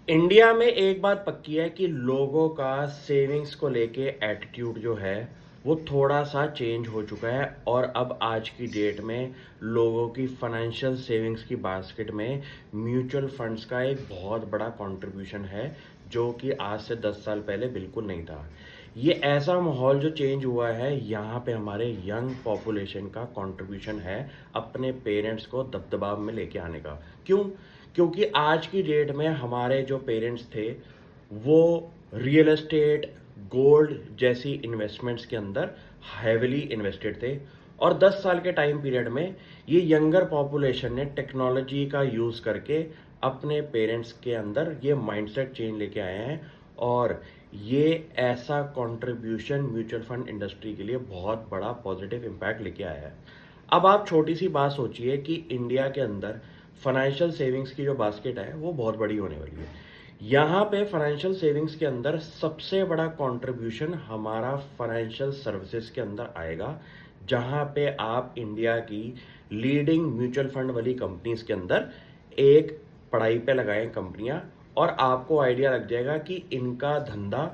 India में एक बात पक्की है कि लोगों का सेविंग्स को लेके एटीट्यूड जो है वो थोड़ा सा चेंज हो चुका है। और अब आज की डेट में लोगों की फाइनेंशियल सेविंग्स की बास्केट में म्यूचुअल फंड्स का एक बहुत बड़ा कंट्रीब्यूशन है, जो कि आज से 10 साल पहले बिल्कुल नहीं था। ये ऐसा माहौल जो चेंज हुआ है, यहाँ पे हमारे यंग पॉपुलेशन का कंट्रीब्यूशन है अपने पेरेंट्स को दबदबा में लेके आने का। क्यों? क्योंकि आज की डेट में हमारे जो पेरेंट्स थे वो रियल एस्टेट, गोल्ड जैसी इन्वेस्टमेंट्स के अंदर हैविली इन्वेस्टेड थे। और 10 साल के टाइम पीरियड में ये यंगर पॉपुलेशन ने टेक्नोलॉजी का यूज़ करके अपने पेरेंट्स के अंदर ये माइंडसेट चेंज लेके आए हैं। और ये ऐसा कंट्रीब्यूशन म्यूचुअल फंड इंडस्ट्री के लिए बहुत बड़ा पॉजिटिव इम्पैक्ट लेके आया है। अब आप छोटी सी बात सोचिए कि इंडिया के अंदर फाइनेंशियल सेविंग्स की जो बास्केट है वो बहुत बड़ी होने वाली है। यहाँ पे फाइनेंशियल सेविंग्स के अंदर सबसे बड़ा कंट्रीब्यूशन हमारा फाइनेंशियल सर्विसेज के अंदर आएगा, जहाँ पे आप इंडिया की लीडिंग म्यूचुअल फंड वाली कंपनीज के अंदर एक पढ़ाई पे लगाएं कंपनियां, और आपको आइडिया लग जाएगा कि इनका धंधा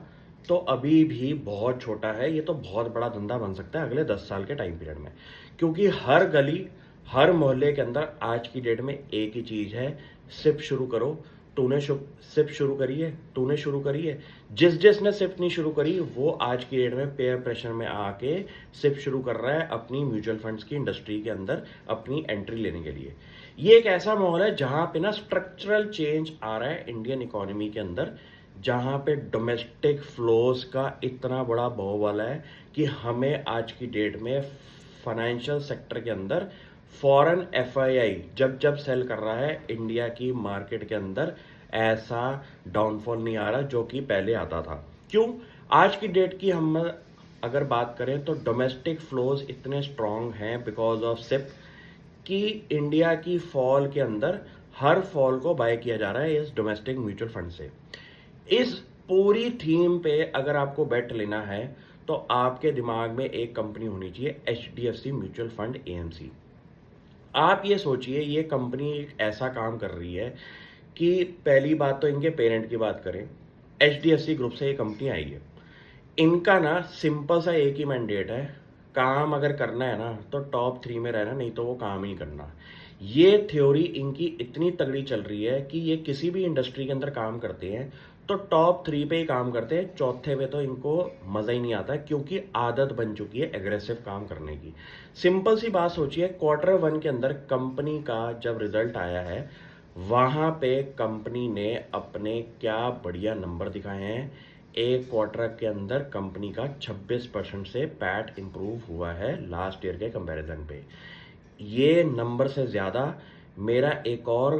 तो अभी भी बहुत छोटा है, ये तो बहुत बड़ा धंधा बन सकता है अगले 10 साल के टाइम पीरियड में। क्योंकि हर गली, हर मोहल्ले के अंदर आज की डेट में एक ही चीज़ है, सिप शुरू करो। सिप शुरू करी है, तूने शुरू करी है। जिस जिसने सिप नहीं शुरू करी वो आज की डेट में पेयर प्रेशर में आके सिप शुरू कर रहा है अपनी म्यूचुअल फंड्स की इंडस्ट्री के अंदर अपनी एंट्री लेने के लिए। ये एक ऐसा माहौल है जहां पे ना स्ट्रक्चरल चेंज आ रहा है इंडियन इकोनॉमी के अंदर, जहां पे डोमेस्टिक फ्लोज का इतना बड़ा बोलबाला है कि हमें आज की डेट में फाइनेंशियल सेक्टर के अंदर फॉरेन एफआईआई जब जब सेल कर रहा है इंडिया की मार्केट के अंदर, ऐसा डाउनफॉल नहीं आ रहा जो कि पहले आता था। क्यों? आज की डेट की हम अगर बात करें तो डोमेस्टिक फ्लोज इतने स्ट्रांग हैं बिकॉज ऑफ सिप कि इंडिया की फॉल के अंदर हर फॉल को बाय किया जा रहा है इस डोमेस्टिक म्यूचुअल फंड से। इस पूरी थीम पे अगर आपको बेट लेना है तो आपके दिमाग में एक कंपनी होनी चाहिए, HDFC म्यूचुअल फंड AMC। आप ये सोचिए, ये कंपनी एक ऐसा काम कर रही है कि पहली बात तो इनके पेरेंट की बात करें, HDFC ग्रुप से ये कंपनी आई है। इनका ना सिंपल सा एक ही मैंडेट है, काम अगर करना है ना तो टॉप 3 में रहना, नहीं तो वो काम ही नहीं करना। ये थ्योरी इनकी इतनी तगड़ी चल रही है कि ये किसी भी इंडस्ट्री के अंदर काम करते हैं तो टॉप 3 पे ही काम करते हैं, चौथे पे तो इनको मज़ा ही नहीं आता, क्योंकि आदत बन चुकी है एग्रेसिव काम करने की। सिंपल सी बात सोचिए, Q1 के अंदर कंपनी का जब रिजल्ट आया है वहाँ पे कंपनी ने अपने क्या बढ़िया नंबर दिखाए हैं। एक क्वार्टर के अंदर कंपनी का 26% से पैट इंप्रूव हुआ है लास्ट ईयर के कंपैरिजन पे। ये नंबर से ज़्यादा मेरा एक और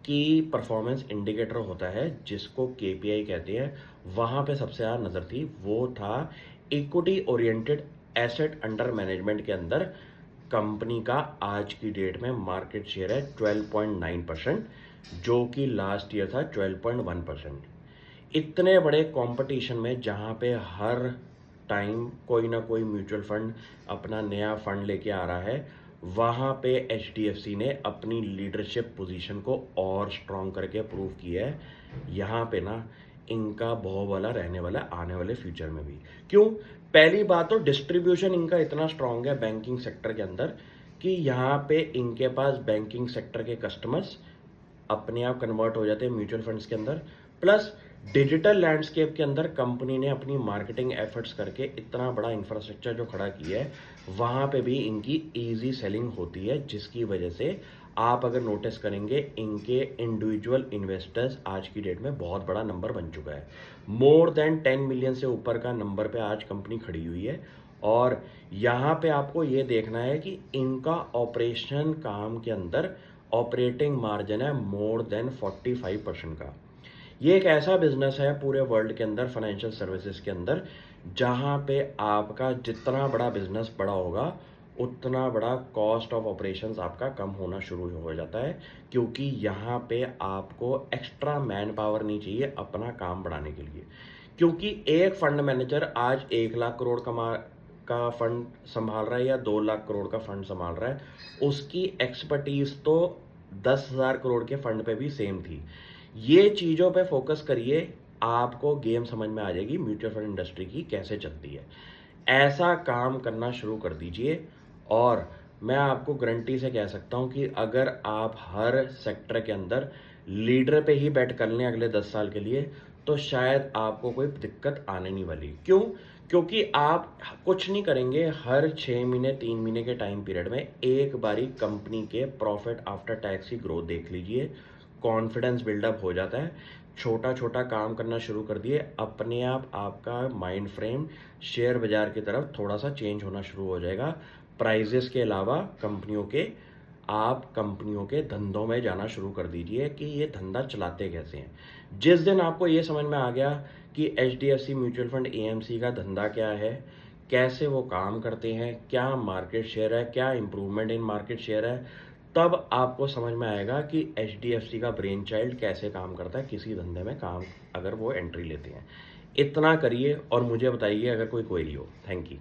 की परफॉर्मेंस इंडिकेटर होता है जिसको KPI कहते हैं, वहाँ पे सबसे ज़्यादा नज़र थी, वो था equity oriented asset under management के अंदर कंपनी का आज की डेट में मार्केट शेयर है 12.9%, जो कि लास्ट ईयर था 12.1%। इतने बड़े कंपटीशन में जहाँ पे हर टाइम कोई ना कोई म्यूचुअल फंड अपना नया फंड लेके आ रहा है, वहाँ पे HDFC ने अपनी लीडरशिप पोजीशन को और स्ट्रॉन्ग करके प्रूव किया है। यहाँ पे ना इनका बहुबला रहने वाला आने वाले फ्यूचर में भी। क्यों? पहली बात तो डिस्ट्रीब्यूशन इनका इतना स्ट्रॉन्ग है बैंकिंग सेक्टर के अंदर कि यहाँ पे इनके पास बैंकिंग सेक्टर के कस्टमर्स अपने आप कन्वर्ट हो जाते हैं म्यूचुअल फंड्स के अंदर। प्लस डिजिटल लैंडस्केप के अंदर कंपनी ने अपनी मार्केटिंग एफर्ट्स करके इतना बड़ा इंफ्रास्ट्रक्चर जो खड़ा किया है, वहाँ पे भी इनकी इजी सेलिंग होती है, जिसकी वजह से आप अगर नोटिस करेंगे इनके इंडिविजुअल इन्वेस्टर्स आज की डेट में बहुत बड़ा नंबर बन चुका है। मोर देन 10 मिलियन से ऊपर का नंबर पे आज कंपनी खड़ी हुई है। और यहाँ पे आपको ये देखना है कि इनका ऑपरेशन काम के अंदर ऑपरेटिंग मार्जिन है मोर देन 45% का। ये एक ऐसा बिजनेस है पूरे वर्ल्ड के अंदर फाइनेंशियल सर्विसेज के अंदर, जहाँ पे आपका जितना बड़ा बिजनेस बड़ा होगा उतना बड़ा कॉस्ट ऑफ ऑपरेशंस आपका कम होना शुरू हो जाता है, क्योंकि यहाँ पे आपको एक्स्ट्रा मैन पावर नहीं चाहिए अपना काम बढ़ाने के लिए। क्योंकि एक फंड मैनेजर आज 1 लाख करोड़ का फंड संभाल रहा है या 2 लाख करोड़ का फंड संभाल रहा है, उसकी एक्सपर्टीज तो 10,000 करोड़ के फंड पे भी सेम थी। ये चीज़ों पे फोकस करिए, आपको गेम समझ में आ जाएगी म्यूचुअल फंड इंडस्ट्री की कैसे चलती है। ऐसा काम करना शुरू कर दीजिए और मैं आपको गारंटी से कह सकता हूँ कि अगर आप हर सेक्टर के अंदर लीडर पे ही बेट कर लें अगले 10 साल के लिए, तो शायद आपको कोई दिक्कत आने नहीं वाली। क्यों? क्योंकि आप कुछ नहीं करेंगे, हर 6 महीने, 3 महीने के टाइम पीरियड में एक बारी कंपनी के प्रॉफिट आफ्टर टैक्स की ग्रोथ देख लीजिए, कॉन्फिडेंस बिल्डअप हो जाता है। छोटा-छोटा काम करना शुरू कर दिए, अपने आप आपका माइंड फ्रेम शेयर बाज़ार की तरफ थोड़ा-सा चेंज होना शुरू हो जाएगा। प्राइज़ेज़ के अलावा आप कंपनियों के धंधों में जाना शुरू कर दीजिए कि ये धंधा चलाते कैसे हैं। जिस दिन आपको ये समझ में आ गया कि एचडीएफसी म्यूचुअल फंड एएमसी का धंधा क्या है, कैसे वो काम करते हैं, क्या मार्केट शेयर है, क्या इम्प्रूवमेंट इन मार्केट शेयर है, तब आपको समझ में आएगा कि एचडीएफसी का ब्रेन चाइल्ड कैसे काम करता है किसी धंधे में काम अगर वो एंट्री लेते हैं। इतना करिए और मुझे बताइए अगर कोई क्वेरी हो। Thank you.